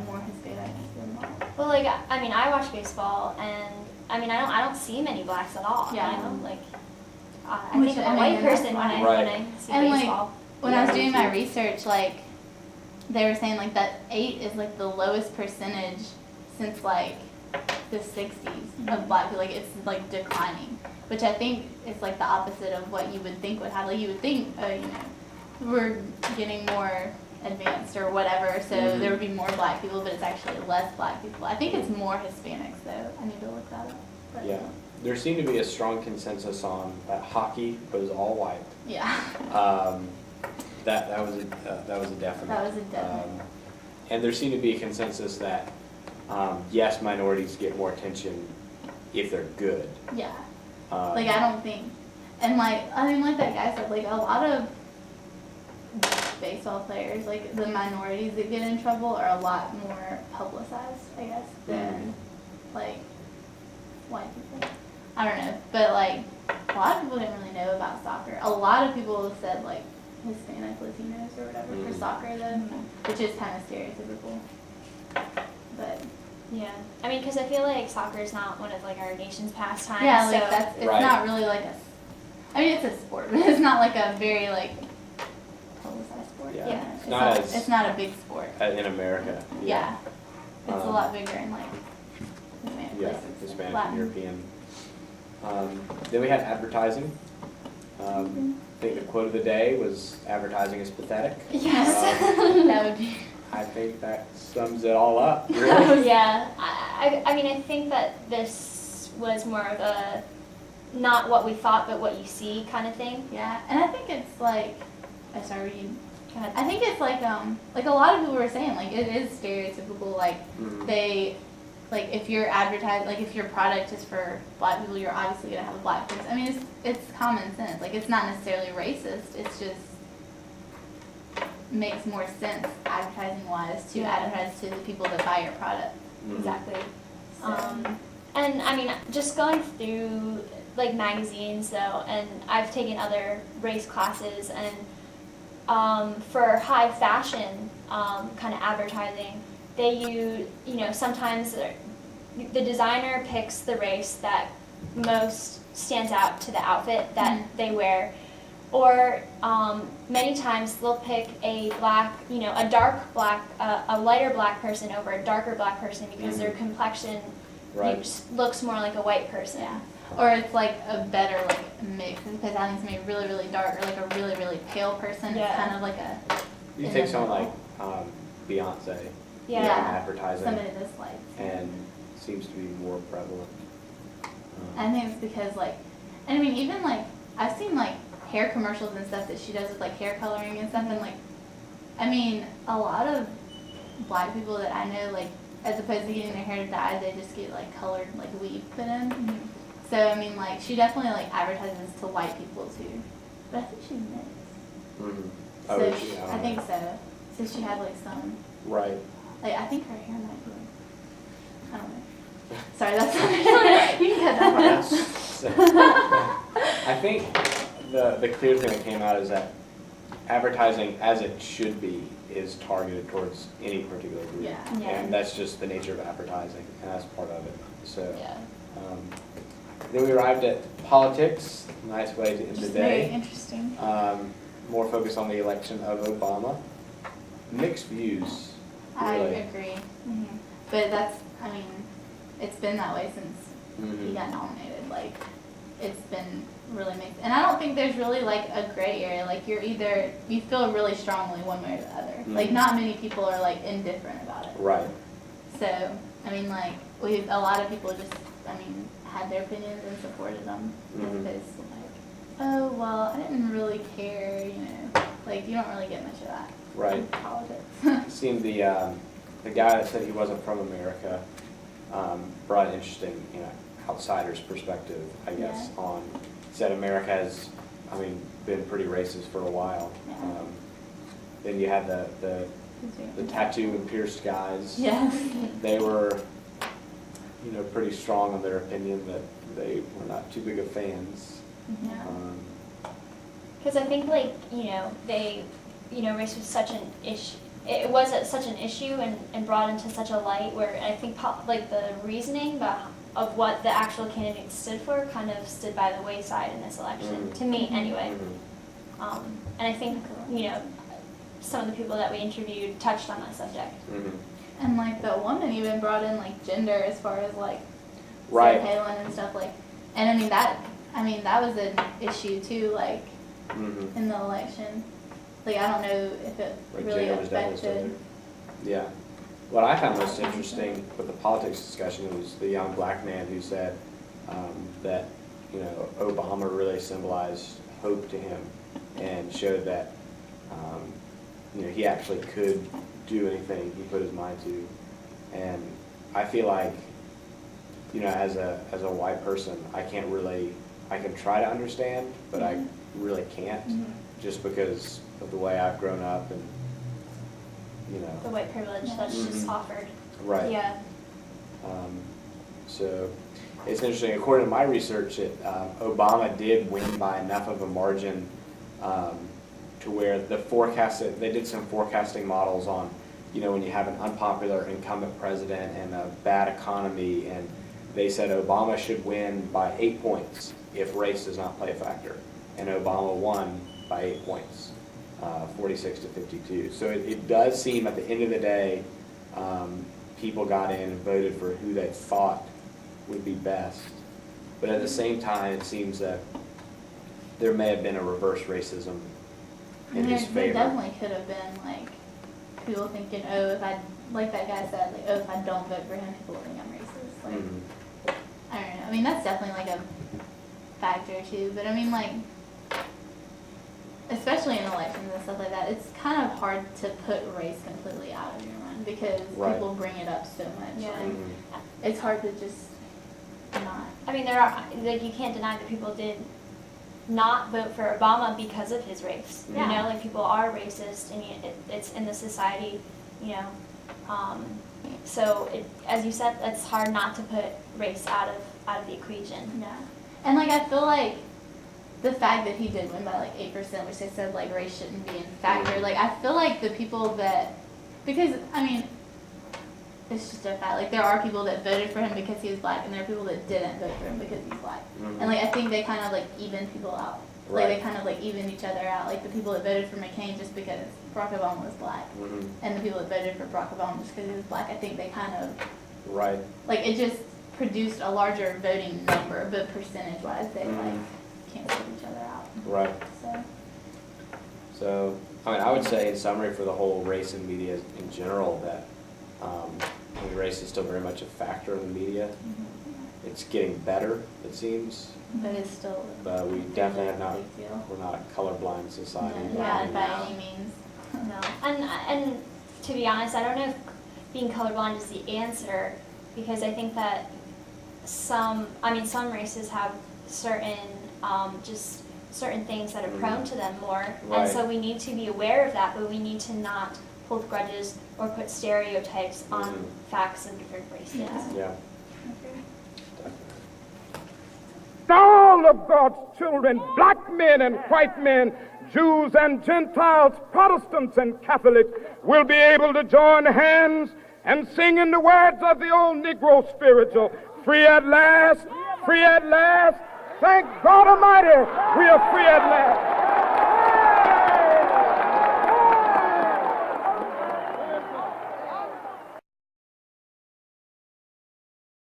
more Hispanic than white. Well, like, I mean, I watch baseball, and I mean, I don't see many blacks at all. Yeah. You know, like, I Which, think of I a mean, white and that's person fine. when I see And, like, baseball. When Yeah, I was me doing too. my research, like, they were saying, like, that 8 is, like, the lowest percentage since, like, the 60s of black people. Like, it's, like, declining, which I think is, like, the opposite of what you would think would happen. Like, you would think, you know, we're getting more advanced or whatever, so Mhm. there would be more black people, but it's actually less black people. I think it's more Hispanics, though. I need to look that up. But, Yeah, there seemed to be a strong consensus on that hockey was all white. Yeah. That was a definite. That was a definite. And there seemed to be a consensus that yes, minorities get more attention if they're good. Yeah. Um, Like, I don't think, and like, I mean, like that guy said, like, a lot of baseball players, like, the minorities that get in trouble are a lot more publicized, I guess, than, like, white people. I don't know, but, like, a lot of people didn't really know about soccer. A lot of people said, like, Hispanic Latinos or whatever for Mhm. soccer, though, which is kind of stereotypical. But, Yeah, I mean, because I feel like soccer is not one of like our nation's pastimes. yeah, like, so that's, it's Right. not really like I mean, it's a sport, but it's not like a very, like, publicized sport. Yeah. you know? It's not as- it's not a big sport. in America. Yeah. It's a Um, lot bigger in, like, Hispanic Yeah, places. Hispanic Latin. and European. Then we had advertising. I think the quote of the day was advertising is pathetic. yes. That would be, I think that sums it all up, really. Yeah, I mean, I think that this was more of a not what we thought, but what you see kind of thing. yeah, and I think it's like, I sorry, you, Go ahead. I think it's like a lot of people were saying, like, it is stereotypical, like, Mhm. they, like, if you're advertised, like, if your product is for black people, you're obviously gonna have a black face. I mean, it's common sense. Like, it's not necessarily racist. It's just makes more sense advertising wise to Yeah. advertise to the people that buy your product. Mhm. Exactly. So, And I mean, just going through like magazines though, and I've taken other race classes, and for high fashion kind of advertising, they you know, sometimes the designer picks the race that most stands out to the outfit that they wear. Or many times they'll pick a black, you know, a dark black, a lighter black person over a darker black person because their complexion Right. looks more like a white person. yeah. Or it's like a better like mix because having somebody really really dark or like a really really pale person Yeah. is kind of like a You in take the someone middle. like Beyonce Yeah. in Yeah. advertising, somebody that's like. and seems to be more prevalent. I think it's because like, and I mean even like I've seen like hair commercials and stuff that she does with like hair coloring and stuff, and like, I mean a lot of black people that I know, like as opposed to getting their hair dyed, they just get like colored like weave put in. So I mean like she definitely like advertises to white people too, but I think she's mixed. Mhm. So Oh, is she? I don't think know. so. So she had like some, Right. like I think her hair might be. I don't know. Sorry, that's not you can cut that part out. So, I think the clear thing that came out is that advertising, as it should be, is targeted towards any particular group. Yeah. Yeah. And that's just the nature of advertising, and that's part of it. So, Yeah. then we arrived at politics, nice way to end the Just very day. interesting. More focus on the election of Obama. Mixed views, I really. agree. But that's, I mean, it's been that way since he Mhm. got nominated. Like, it's been really mixed. And I don't think there's really like a gray area. Like, you're either, you feel really strongly one way or the other. Like, Mhm. not many people are like indifferent about it. Right. So, I mean, like, a lot of people just, I mean, had their opinions and supported them. As Mhm. opposed to like, oh, well, I didn't really care, you know. Like, you don't really get much of that. Right. In politics. Seemed the guy that said he wasn't from America brought an interesting, outsider's perspective, I guess, Yeah. on, said America has, been pretty racist for a while. Yeah. Then you had the tattoo and pierced guys. Yeah. They were, pretty strong on their opinion that they were not too big of fans. Yeah. Because I think like, you know, race was such an it was such an issue and brought into such a light where I think like the reasoning of what the actual candidates stood for kind of stood by the wayside in this election, to me anyway. And I think, some of the people that we interviewed touched on that subject. And like the woman even brought in like gender as far as like Right. Sarah Palin and stuff like, and I mean that was an issue too, like in the election. Like I don't know if it Right, really gender was definitely still affected. there. Yeah. What I found most interesting with the politics discussion was the young black man who said that, Obama really symbolized hope to him and showed that, he actually could do anything he put his mind to. And I feel like, as a white person, I can try to understand, but I really can't, just because of the way I've grown up and, The white privilege that's just offered. Right. Yeah. So it's interesting. According to my research, Obama did win by enough of a margin to where they did some forecasting models on, when you have an unpopular incumbent president and a bad economy, and they said Obama should win by 8 points if race does not play a factor. And Obama won by 8 points, 46 to 52. So it does seem at the end of the day, people got in and voted for who they thought would be best. But at the same time, it seems that there may have been a reverse racism in his There favor. definitely could have been like people thinking, oh, like that guy said, like, oh, if I don't vote for him, people will think I'm racist. Like, I don't know. I mean, that's definitely like a factor too. But I mean, like, especially in elections and stuff like that, it's kind of hard to put race completely out of your mind because people bring it up so much. Yeah. Like, it's hard to just not. I mean, there are, like, you can't deny that people did not vote for Obama because of his race. Yeah. Like, people are racist, and it's in the society, so as you said, it's hard not to put race out of the equation. Yeah. And like, I feel like the fact that he did win by like 8%, which they said like race shouldn't be in factor, like I feel like the people that, because I mean, it's just a fact, like there are people that voted for him because he was black, and there are people that didn't vote for him because he's black. And like, I think they kind of like even people out. Like they kind of like even each other out. Like the people that voted for McCain just because Barack Obama was black, and the people that voted for Barack Obama just because he was black, I think they kind of, like it just produced a larger voting number, but percentage-wise they like canceled each other out. Right. So, I mean, I would say in summary for the whole race in media in general that race is still very much a factor in the media. It's getting better, it seems. but it's still. But we definitely have not. Big deal. We're not a colorblind society. Not by any means. No, and to be honest, I don't know if being colorblind is the answer, because I think that some races have certain certain things that are prone to them more, and so we need to be aware of that, but we need to not hold grudges or put stereotypes on facts of different races. Yeah. All of God's children, black men and white men, Jews and Gentiles, Protestants and Catholics, will be able to join hands and sing in the words of the old Negro spiritual, free at last, thank God Almighty, we are free at last.